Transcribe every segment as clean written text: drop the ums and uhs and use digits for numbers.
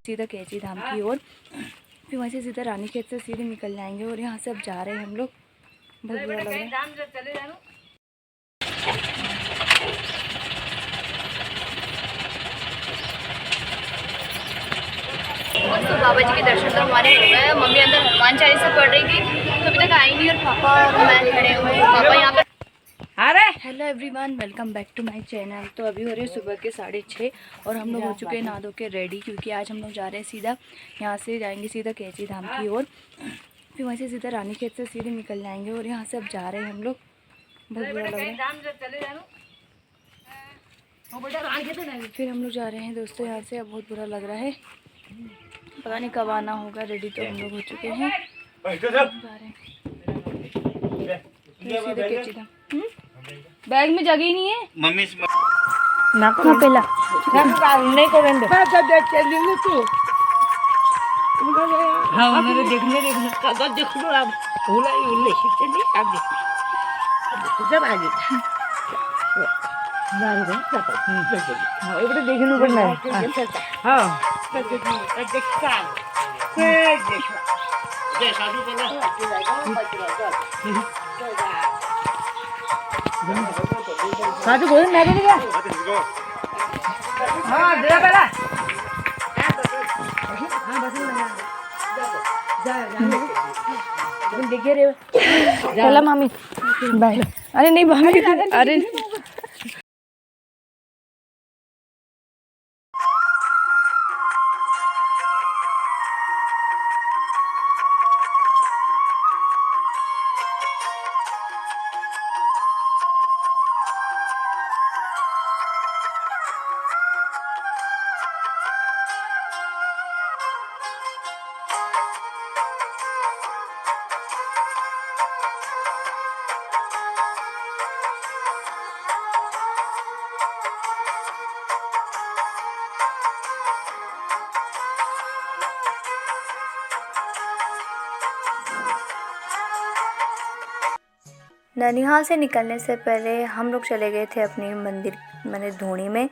सीधा कैची धाम की ओर, फिर वहाँ से सीधा रानीखेत से सीधे निकल जाएंगे। और यहाँ से अब जा रहे हैं हम लोग, बहुत बुरा लग रहा है। तो बाबा जी के दर्शन तो हमारे हो गए। मम्मी अंदर हनुमान चालीसा पढ़ रही थी तो अभी तक आई नहीं, और पापा और मैं खड़े हुए हैं। पापा यहाँ पे। अरे hello everyone, welcome back to my channel. तो अभी हो रहे सुबह के 6:30 और हम लोग हो चुके हैं नहा धो के रेडी, क्योंकि आज हम लोग जा रहे हैं सीधा, यहाँ से जाएंगे सीधा कैची धाम की ओर, फिर वहाँ से सीधा रानीखेत से सीधे निकल जाएंगे। और यहाँ से अब जा रहे हैं हम लोग, बहुत बुरा लग रहा है। फिर हम लोग जा रहे हैं दोस्तों यहाँ से, अब बहुत बुरा लग रहा है। पता नहीं कब आना होगा। रेडी तो हम लोग हो चुके हैं, जा रहे हैं सीधे कैची धाम। बैग में जगह ही नहीं है मम्मी से ना को पहला नहीं करेंगे। हाँ उन्होंने देखने कागज देख लो आप, भूला ही उल्ले सीखते नहीं आप देख जब आगे हाँ इबड़े देखने पड़ना है। हाँ साधु बोल मैं भी गया। हाँ दे पहला हाँ बस जा देखिए रे पहला मामी बाय। अरे नहीं मामी, अरे ननिहाल से निकलने से पहले हम लोग चले गए थे अपनी मंदिर मैंने धूनी में।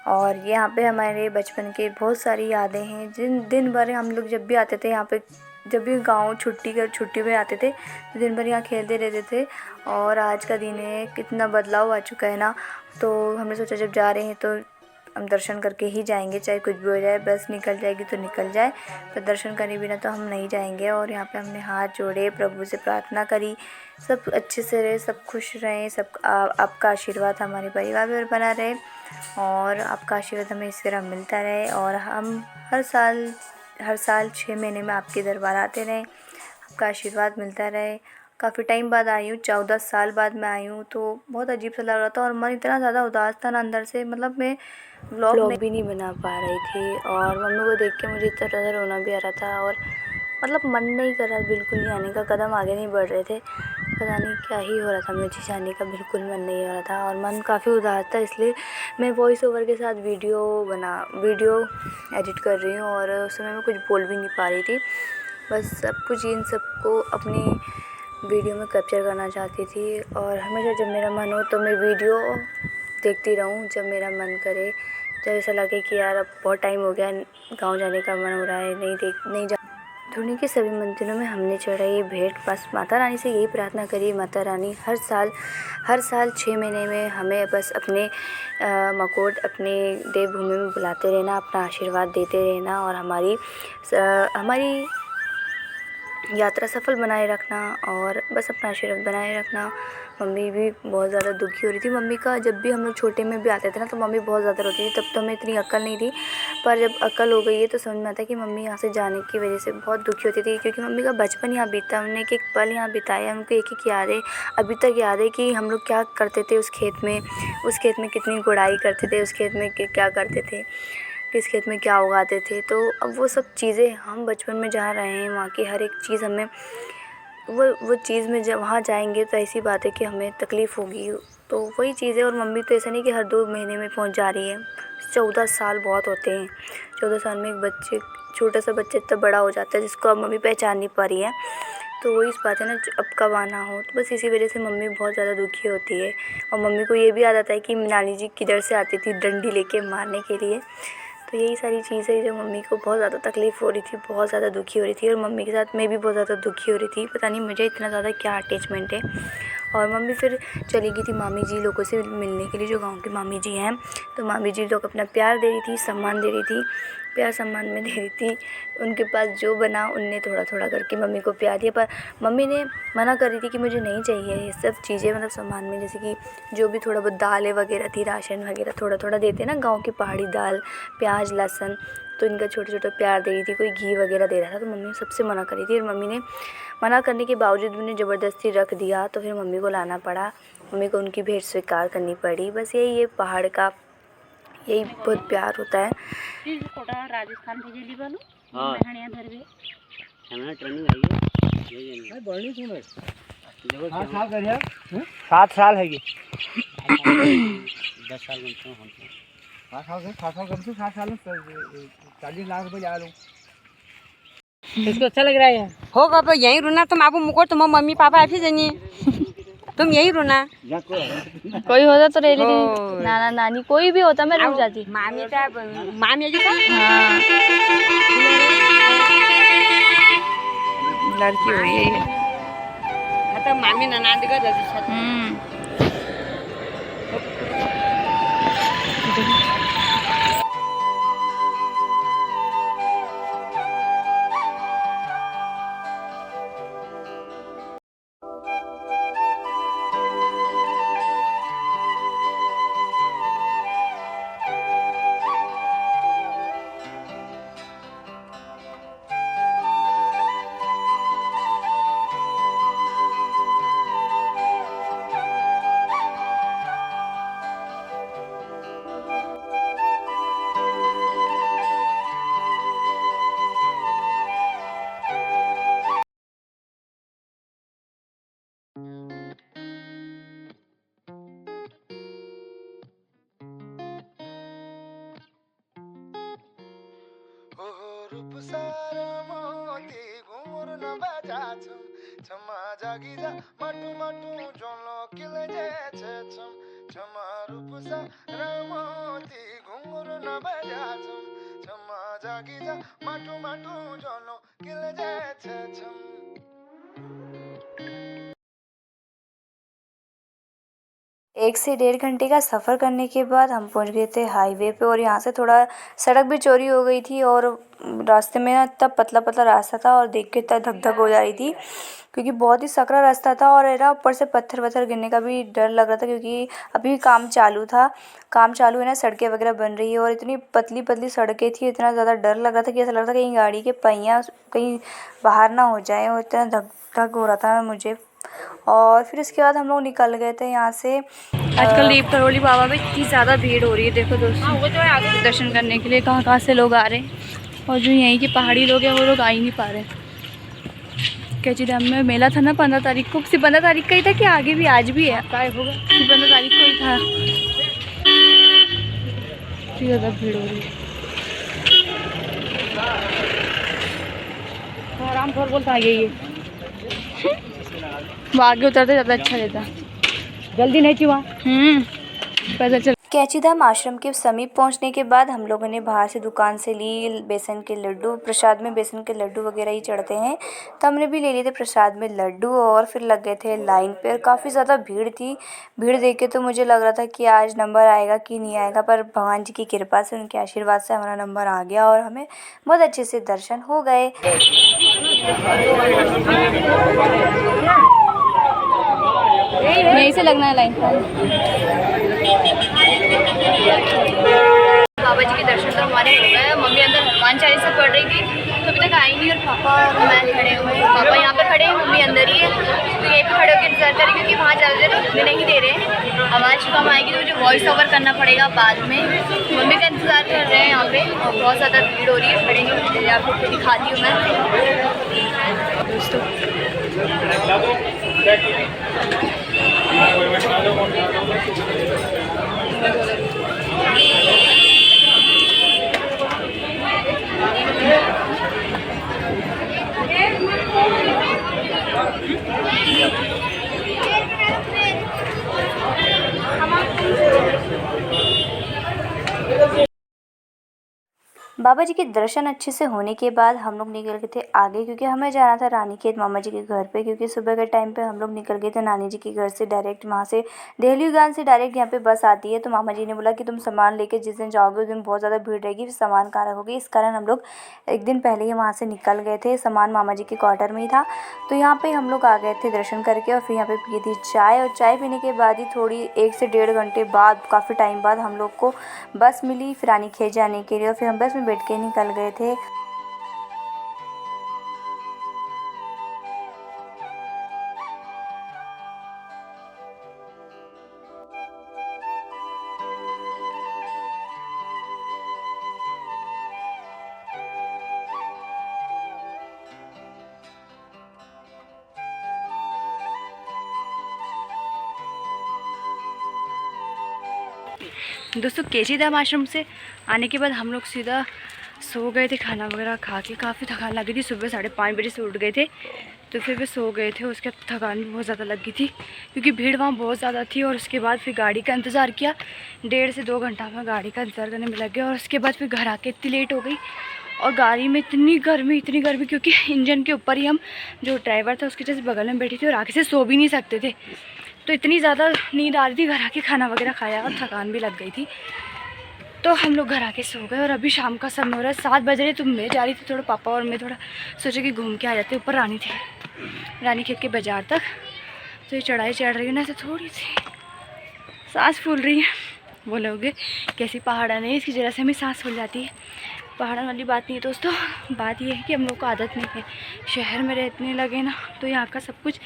और यहाँ पे हमारे बचपन की बहुत सारी यादें हैं। जिन दिन भर हम लोग जब भी आते थे यहाँ पे, जब भी गांव छुट्टी में आते थे तो दिन भर यहाँ खेलते रहते थे। और आज का दिन है, कितना बदलाव आ चुका है ना। तो हमने सोचा जब जा रहे हैं तो हम दर्शन करके ही जाएंगे, चाहे कुछ भी हो जाए। बस निकल जाएगी तो निकल जाए, पर दर्शन करे बिना तो हम नहीं जाएंगे। और यहाँ पे हमने हाथ जोड़े, प्रभु से प्रार्थना करी, सब अच्छे से रहे, सब खुश रहें, सब आपका आशीर्वाद हमारे परिवार पर बना रहे और आपका आशीर्वाद हमें इस तरह मिलता रहे। और हम हर साल 6 महीने में आपके दरबार आते रहें, आपका आशीर्वाद मिलता रहे। काफ़ी टाइम बाद आई हूँ, 14 साल बाद मैं आई हूँ, तो बहुत अजीब सा लग रहा था और मन इतना ज़्यादा उदास था ना अंदर से। मतलब मैं व्लॉग भी नहीं बना पा रही थी और मम्मी को देख के मुझे इतना ज़्यादा रोना भी आ रहा था। और मतलब मन नहीं कर रहा बिल्कुल ही आने का, कदम आगे नहीं बढ़ रहे थे। पता नहीं क्या ही हो रहा था, मुझे जाने का बिल्कुल मन नहीं हो रहा था और मन काफ़ी उदास था। इसलिए मैं वॉइस ओवर के साथ वीडियो एडिट कर रही हूँ और उस समय मैं कुछ बोल भी नहीं पा रही थी। बस सब कुछ इन सबको अपनी वीडियो में कैप्चर करना चाहती थी। और हमेशा जब मेरा मन हो तो मैं वीडियो देखती रहूँ, जब मेरा मन करे, जब ऐसा लगे कि यार अब बहुत टाइम हो गया, गांव जाने का मन हो रहा है, नहीं जा। धुनी के सभी मंदिरों में हमने चढ़ाई भेंट, बस माता रानी से यही प्रार्थना करी, माता रानी हर साल 6 महीने में हमें बस अपने मकोट अपने देवभूमि में बुलाते रहना, अपना आशीर्वाद देते रहना और हमारी यात्रा सफल बनाए रखना और बस अपना आशीर्वाद बनाए रखना। मम्मी भी बहुत ज़्यादा दुखी हो रही थी। मम्मी का जब भी हम लोग छोटे में भी आते थे ना तो मम्मी बहुत ज़्यादा रोती थी। तब तो हमें इतनी अक्ल नहीं थी, पर जब अक्ल हो गई है तो समझ में आता है कि मम्मी यहाँ से जाने की वजह से बहुत दुखी होती थी, क्योंकि मम्मी का बचपन यहाँ बीता, उन्होंने एक पल यहाँ बिताया, उनको एक यादें अभी तक याद है कि हम लोग क्या करते थे उस खेत में कितनी गुड़ाई करते थे, उस खेत में क्या करते थे, किस खेत में क्या उगाते थे। तो अब वो सब चीज़ें हम बचपन में जहाँ रहे हैं वहाँ की हर एक चीज़ हमें वो चीज़ में जब वहाँ जाएंगे तो ऐसी बात है कि हमें तकलीफ़ होगी। तो वही चीज़ है। और मम्मी तो ऐसा नहीं कि हर 2 महीने में पहुँच जा रही है, 14 साल बहुत होते हैं। 14 साल में एक छोटा सा बच्चा इतना बड़ा हो जाता है जिसको अब मम्मी पहचान नहीं पा रही है। तो वही इस बात है ना, अब कब आना हो। तो बस इसी वजह से मम्मी बहुत ज़्यादा दुखी होती है। और मम्मी को ये भी याद आता है कि नानी जी किधर से आती थी डंडी लेके मारने के लिए। तो यही सारी चीज़ें जो मम्मी को बहुत ज़्यादा तकलीफ़ हो रही थी, बहुत ज़्यादा दुखी हो रही थी, और मम्मी के साथ मैं भी बहुत ज़्यादा दुखी हो रही थी। पता नहीं मुझे इतना ज़्यादा क्या अटैचमेंट है। और मम्मी फिर चली गई थी मामी जी लोगों से मिलने के लिए, जो गाँव के मामी जी हैं। तो मामी जी लोग अपना प्यार दे रही थी, सम्मान दे रही थी, प्यार सम्मान में दे रही थी। उनके पास जो बना उनने थोड़ा थोड़ा करके मम्मी को प्यार दिया, पर मम्मी ने मना कर रही थी कि मुझे नहीं चाहिए ये सब चीज़ें, मतलब सम्मान में, जैसे कि जो भी थोड़ा बहुत दालें वगैरह थी, राशन वगैरह थोड़ा थोड़ा देते ना गाँव की पहाड़ी दाल, प्याज, लहसुन, तो इनका छोटा छोटा प्यार दे रही थी। कोई घी वगैरह दे रहा था तो मम्मी सबसे मना कर रही थी, और मम्मी ने मना करने के बावजूद उन्हें ज़बरदस्ती रख दिया। तो फिर मम्मी को लाना पड़ा, मम्मी को उनकी भेंट स्वीकार करनी पड़ी। बस यही है पहाड़ का, यही बहुत प्यार होता है। राजस्थान भेजेली बालू हाँ बहनिया धरबे हमें ट्रेनिंग आई है ये बड़ी सुन देखो 7 साल करिया 7 साल है ये 10 साल बनते हैं हम 7 साल कम से 7 साल में 40 लाख रुपए जा लूं। इसको अच्छा लग रहा है होगा तो यहीं रुना तुम आपको मुको तुम मम्मी पापा ऐसे जानिए तुम यहीं रुना कोई होता तो ले लेती, नाना नानी कोई भी होता मैं रुक जाती। मामी का मामी जी का हाँ लड़की हुई है ये। तो मामी ननाद का जल्दी रूप सारा मोती घुंघरू न बजा छम छमा जागी जा माटू माटू जोलो किल जे छम छमा रूप सारा मोती घुंघरू न बजा छम छमा जागी जा माटू माटू जोलो किल जे छम। 1 से 1.5 घंटे का सफ़र करने के बाद हम पहुंच गए थे हाईवे पे, और यहाँ से थोड़ा सड़क भी चौड़ी हो गई थी, और रास्ते में ना इतना पतला पतला रास्ता था, और देख के इतना धक धक हो जा रही थी क्योंकि बहुत ही सकरा रास्ता था। और ना ऊपर से पत्थर वत्थर गिरने का भी डर लग रहा था, क्योंकि अभी काम चालू था, काम चालू है ना, सड़कें वगैरह बन रही है, और इतनी पतली पतली सड़कें थी, इतना ज़्यादा डर लग रहा था कि ऐसा लग रहा था कहीं गाड़ी के पहिया कहीं बाहर ना हो जाए, और इतना धक धक हो रहा था मुझे। और फिर इसके बाद हम लोग निकल गए थे यहाँ से। आजकल दीप करोली बाबा में इतनी ज़्यादा भीड़ हो रही है, देखो दोस्तों, वो जो है आगे दर्शन करने के लिए कहाँ कहाँ से लोग आ रहे हैं, और जो यहीं के पहाड़ी लोग हैं वो लोग आ ही नहीं पा रहे। कैची डैम में मेला था ना 15 तारीख को, सिर्फ 15 तारीख का ही था कि आगे भी आज भी है, काय होगा, सिर्फ 15 तारीख को ही था। इतनी ज़्यादा भीड़ हो रही है, आराम से बोलता आगे ये वो आगे उतरते ज़्यादा अच्छा रहता, जल्दी नहीं थी वहाँ पैदल चल। कैचीधाम आश्रम के समीप पहुंचने के बाद हम लोगों ने बाहर से दुकान से ली बेसन के लड्डू, प्रसाद में बेसन के लड्डू वगैरह ही चढ़ते हैं, तो हमने भी ले लिए थे प्रसाद में लड्डू, और फिर लग गए थे लाइन पे। काफ़ी ज़्यादा भीड़ थी, भीड़ देख के तो मुझे लग रहा था कि आज नंबर आएगा कि नहीं आएगा, पर भगवान जी की कृपा से, उनके आशीर्वाद से हमारा नंबर आ गया, और हमें बहुत अच्छे से दर्शन हो गए। यहीं से लगना है लाइन। बाबा जी के दर्शन तो हमारे हो गए। मम्मी अंदर हनुमान चालीसा पढ़ रही थी, तो अभी तक आई नहीं, और पापा और मैं खड़े हुए हैं। पापा यहाँ पे खड़े हैं, मम्मी अंदर ही है, तो यहीं पे खड़े होकर इंतजार करें, क्योंकि वहाँ ज़्यादा देर रुकने नहीं दे रहे हैं। आवाज़ कम आएगी तो मुझे वॉइस ओवर करना पड़ेगा बाद में। मम्मी का इंतज़ार कर रहे हैं यहाँ पे, और बहुत ज़्यादा भीड़ हो रही है, खड़े आपको दिखाती हूँ मैं दोस्तों। बाबा जी के दर्शन अच्छे से होने के बाद हम लोग निकल गए थे आगे, क्योंकि हमें जाना था रानीखेत मामा जी के घर पे, क्योंकि सुबह के टाइम पे हम लोग निकल गए थे नानी जी के घर से डायरेक्ट, वहाँ से देहलीगान से डायरेक्ट यहाँ पे बस आती है। तो मामा जी ने बोला कि तुम सामान लेके जिस दिन जाओगे उस दिन बहुत ज़्यादा भीड़ रहेगी, फिर सामान कहाँ रखोगे। इस कारण हम लोग एक दिन पहले ही वहाँ से निकल गए थे, सामान मामा जी के क्वार्टर में ही था। तो यहाँ पर हम लोग आ गए थे दर्शन करके, और फिर यहाँ पर पिए थी चाय, और चाय पीने के बाद ही थोड़ी 1 से 1.5 घंटे बाद, काफ़ी टाइम बाद हम लोग को बस मिली फिर रानीखेत जाने के लिए, और फिर हम बस में बैठ के निकल गए थे। दोस्तों केजी धाम आश्रम से आने के बाद हम लोग सीधा सो गए थे, खाना वगैरह खा के। काफ़ी थकान लगी थी, सुबह 5:30 बजे से उठ गए थे, तो फिर भी सो गए थे। उसके बाद थकान भी बहुत ज़्यादा लगी थी, क्योंकि भीड़ वहाँ बहुत ज़्यादा थी। और उसके बाद फिर गाड़ी का इंतज़ार किया, 1.5 से 2 घंटा में गाड़ी का इंतज़ार करने में लग गया। और उसके बाद फिर घर आके इतनी लेट हो गई, और गाड़ी में इतनी गर्मी, क्योंकि इंजन के ऊपर ही हम, जो ड्राइवर था उसके जैसे बगल में बैठी थी, और आगे से सो भी नहीं सकते थे। तो इतनी ज़्यादा नींद आ रही थी, घर आके खाना वगैरह खाया और थकान भी लग गई थी, तो हम लोग घर आके सो गए। और अभी शाम का समय हो रहा है, 7 बज रहे। तो मैं जा रही थी थोड़ा, पापा और मैं थोड़ा सोचे कि घूम के आ जाते ऊपर रानीखेत के बाज़ार तक। तो ये चढ़ाई चढ़ रही है ना, तो थोड़ी सी सांस फूल रही है। बोलोगे कैसी पहाड़न है, इसकी वजह से हमें सांस फूल जाती है। पहाड़न वाली बात नहीं है दोस्तों, बात ये है कि हम लोग को आदत नहीं है, शहर में रहने लगे ना, तो यहाँ का सब कुछ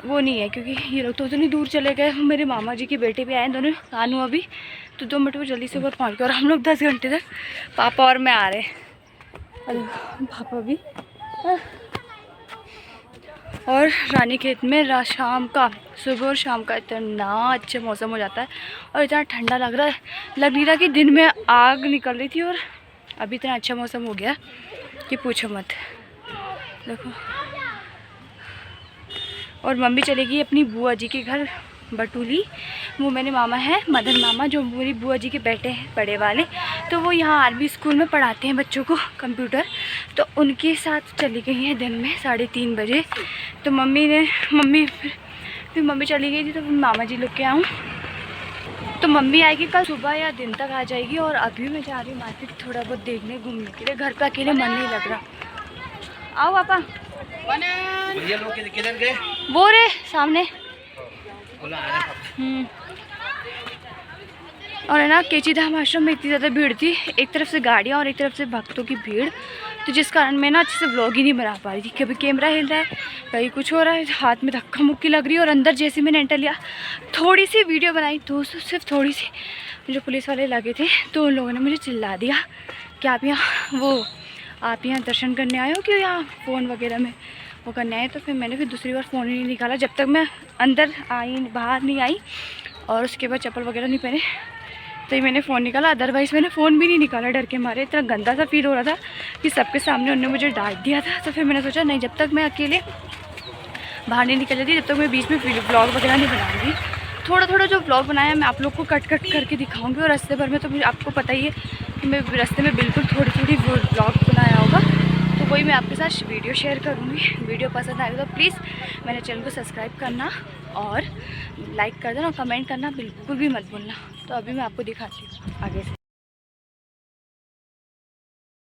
वो नहीं है। क्योंकि ये लोग तो उतनी दूर चले गए, मेरे मामा जी के बेटे भी आए दोनों, कानू अभी, तो 2 मिनट में जल्दी से ऊपर पहुँच गए। और हम लोग 10 घंटे तक, पापा और मैं आ रहे, पापा भी। और रानीखेत में शाम का, सुबह और शाम का इतना अच्छा मौसम हो जाता है, और इतना ठंडा लग नहीं रहा कि दिन में आग निकल रही थी। और अभी इतना अच्छा मौसम हो गया कि पूछो मत। देखो, और मम्मी चलेगी अपनी बुआ जी के घर बटूली। वो मेरे मामा हैं, मदन मामा, जो मेरी बुआ जी के बेटे हैं बड़े वाले, तो वो यहाँ आर्मी स्कूल में पढ़ाते हैं बच्चों को कंप्यूटर। तो उनके साथ चली गई हैं दिन में 3:30 बजे। तो फिर मम्मी चली गई थी, तो मामा जी लोग के आऊँ, तो मम्मी आएगी कल सुबह या दिन तक आ जाएगी। और अभी मैं जा रही हूँ मार्केट थोड़ा बहुत देखने घूमने के लिए, घर पे अकेले मन नहीं लग रहा। आओ पापा। भैया लोग किधर गए? वो रे सामने। और है ना, केची धाम आश्रम में इतनी ज़्यादा भीड़ थी, एक तरफ से गाड़ियाँ और एक तरफ से भक्तों की भीड़, तो जिस कारण मैं ना अच्छे से व्लॉग ही नहीं बना पा रही थी। कभी कैमरा हिल रहा है, कहीं कुछ हो रहा है, हाथ में धक्का मुक्की लग रही है। और अंदर जैसे मैंने एंटर लिया, थोड़ी सी वीडियो बनाई, दोस्तों सिर्फ थोड़ी सी, जो पुलिस वाले लगे थे, तो उन लोगों ने मुझे चिल्ला दिया कि आप यहाँ दर्शन करने आए हो कि यहाँ फ़ोन वगैरह में वो करने आए। तो फिर मैंने दूसरी बार फ़ोन ही नहीं निकाला, जब तक मैं अंदर बाहर नहीं आई, और उसके बाद चप्पल वगैरह नहीं पहने, तो ही मैंने फ़ोन निकाला। अदरवाइज़ मैंने फ़ोन भी नहीं निकाला, डर के मारे। इतना गंदा सा फील हो रहा था कि सबके सामने उन्होंने मुझे डांट दिया था। तो फिर मैंने सोचा नहीं, जब तक मैं अकेले बाहर नहीं निकल जाती, जब तक मैं बीच में ब्लॉग वगैरह नहीं बनाऊँगी। थोड़ा जो ब्लॉग बनाया मैं आप लोग को कट करके दिखाऊँगी। और रास्ते भर में तो मुझे आपको पता ही है कि मैं रास्ते में बिल्कुल थोड़ी ब्लॉग बनाया होगा, तो वही मैं आपके साथ वीडियो शेयर करूँगी। वीडियो पसंद आएगा तो प्लीज़ मेरे चैनल को सब्सक्राइब करना और लाइक कर देना, और कमेंट करना बिल्कुल भी मत भूलना। तो अभी मैं आपको दिखाती हूँ आगे से।